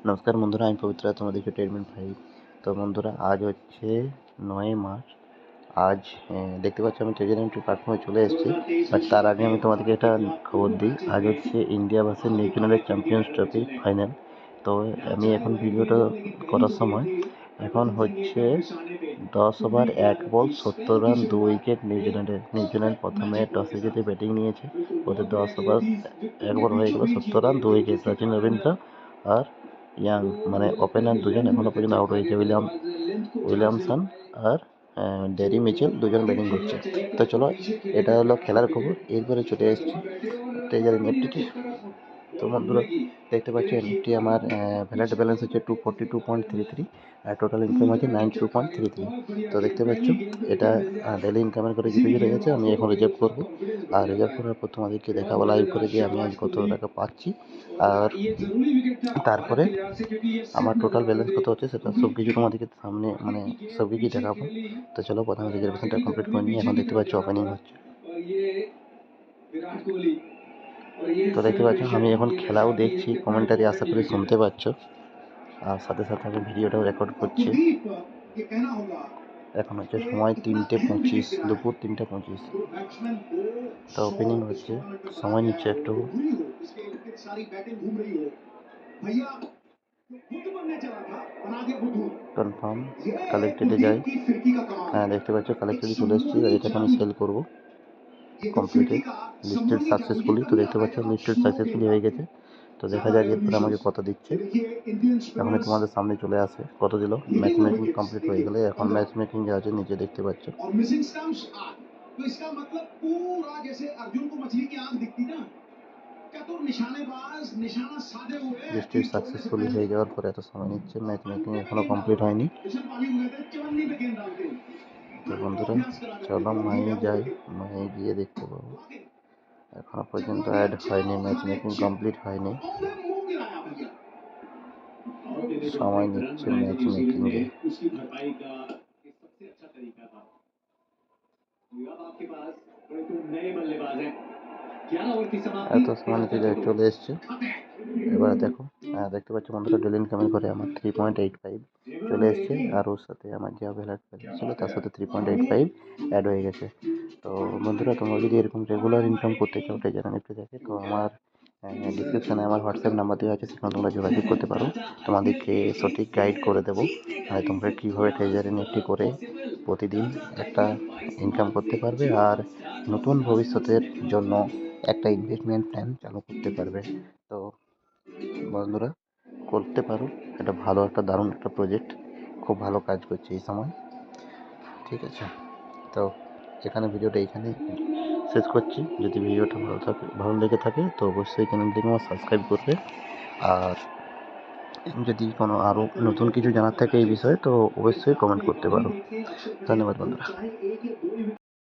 নমস্কার বন্ধুরা, আমি পবিত্র তোমাদেরকে ট্রিটমেন্ট ভাই। তো বন্ধুরা, আজ হচ্ছে 9 মার্চ। আজ দেখতে পাচ্ছি আমি টেলিগ্রামটি প্ল্যাটফর্মে চলে এসেছি। বাট তার আগে আমি তোমাদেরকে একটা খবর দিই। আজ হচ্ছে ইন্ডিয়া ভার্সেস নিউজিল্যান্ডের চ্যাম্পিয়ন্স ট্রফি ফাইনাল। তো আমি এখন ভিডিওটা করার সময় এখন হচ্ছে 10 ওভার 1 বল 70 রান 2 উইকেট নিউজিল্যান্ড প্রথমে টসে জিতে ব্যাটিং নিয়েছে। ওদের 10 ওভার 1 বল হয়ে গেল 70 রান 2 উইকেট। সচিন রবীন্দ্র আর ইয়াং মানে ওপেনার দুজন এখনো পর্যন্ত আউট হয়েছে। উইলিয়ামসন আর ডেরি মিচেল দুজন ব্যাটিং করছে। তো চলো, এটা হলো খেলার খবর। এরপরে চলে এসেছি ট্রেজার এনএফটিতে। তো বন্ধুরা, দেখতে পাচ্ছি এনএফটি আমার ভ্যালিড ব্যালেন্স হচ্ছে 242.33 আর টোটাল ইনকাম আছে 92.33। তো দেখতে পাচ্ছ এটা ডেলি ইনকামের করে জিরো জিরো গেছে। আমি এখন রিজার্ভ করবো, আর রিজার্ভ করার পর তোমাদেরকে দেখাবো লাইভ করে যে আমি আজ কত টাকা পাচ্ছি, আর তারপরে আমার টোটাল ব্যালেন্স কত হচ্ছে সেটা সব কিছু তোমাদেরকে সামনে মানে সব কিছু দেখাবো। তো চলো, প্রথমে রিজার্ভেশনটা কমপ্লিট করে নিই। এখন দেখতে পাচ্ছি ওপেনিং হচ্ছে। তো দেখতে পাচ্ছ আমি এখন খেলাও দেখছি, কমেন্টারি আশা করি শুনতে পাচ্ছ, আর সাথে সাথে আমি ভিডিওটাও রেকর্ড করছি। এখন হচ্ছে সময় 3:25, দুপুর 3:25। তো ওপেনিং হচ্ছে, সময় নিচ্ছে একটু। কনফার্ম কালেক্টেডে যাই। হ্যাঁ, দেখতে পাচ্ছ কালেক্টেডে চলে এসেছি, আর এটাকে আমি সেল করবো। Completed, listed successfully. তো দেখতে পাচ্ছ লিস্টেড সাকসেসফুলি হয়ে গেছে। তো দেখা যায় এরপরে আমাকে কত দিচ্ছে। এখন তোমাদের সামনে চলে আসে কত দিল। ম্যাচ মেকিং কমপ্লিট হয়ে গেলে এখন ম্যাচ মেকিং যে আছে নিচে দেখতে পাচ্ছ। লিস্টেড সাকসেসফুলি হয়ে যাওয়ার পরে এত সময় নিচ্ছে, ম্যাচ মেকিং এখনো কমপ্লিট হয়নি। তো বন্ধুরা, চলো মায়ে যাই, মায়ে গিয়ে দেখতে পাবো। এখনো পর্যন্ত অ্যাড হয়নি, ম্যাচ মেকিং কমপ্লিট হয়নি, সময় নিচ্ছে ম্যাচ মেকিংয়ে। এত সময় নিচে চলে এসছে। এবারে দেখো, দেখতে পাচ্ছ বন্ধুরা, ডেলি ইনকামের করে আমার 3.85 চলে এসছে, আর ওর সাথে আমার যা ভ্যালিড ছিল তার সাথে 3.85 অ্যাড হয়ে গেছে। তো বন্ধুরা, তোমরা যদি এরকম রেগুলার ইনকাম করতে চাও ট্রেজার এনএফটি থেকে, তো আমার ডিসক্রিপশানে আমার হোয়াটসঅ্যাপ নাম্বার দেওয়া আছে, সেখানে তোমরা যোগাযোগ করতে পারো। তোমাদেরকে সঠিক গাইড করে দেবো তোমরা কীভাবে ট্রেজার এনএফটি করে প্রতিদিন একটা ইনকাম করতে পারবে, আর নতুন ভবিষ্যতের জন্য একটা ইনভেস্টমেন্ট প্ল্যান চালু করতে পারবে। তো বন্ধুরা, করতে পারো, এটা ভালো একটা দারুণ একটা প্রজেক্ট, খুব ভালো কাজ করছে এই সময়। ঠিক আছে, তো এখানে ভিডিওটা এইখানে শেষ করছি। যদি ভিডিওটা ভালো লেগে থাকে তো অবশ্যই চ্যানেলটিকে আমার সাবস্ক্রাইব করবে, আর যদি কোনো আরও নতুন কিছু জানার থাকে এই বিষয়ে তো অবশ্যই কমেন্ট করতে পারো। ধন্যবাদ বন্ধুরা।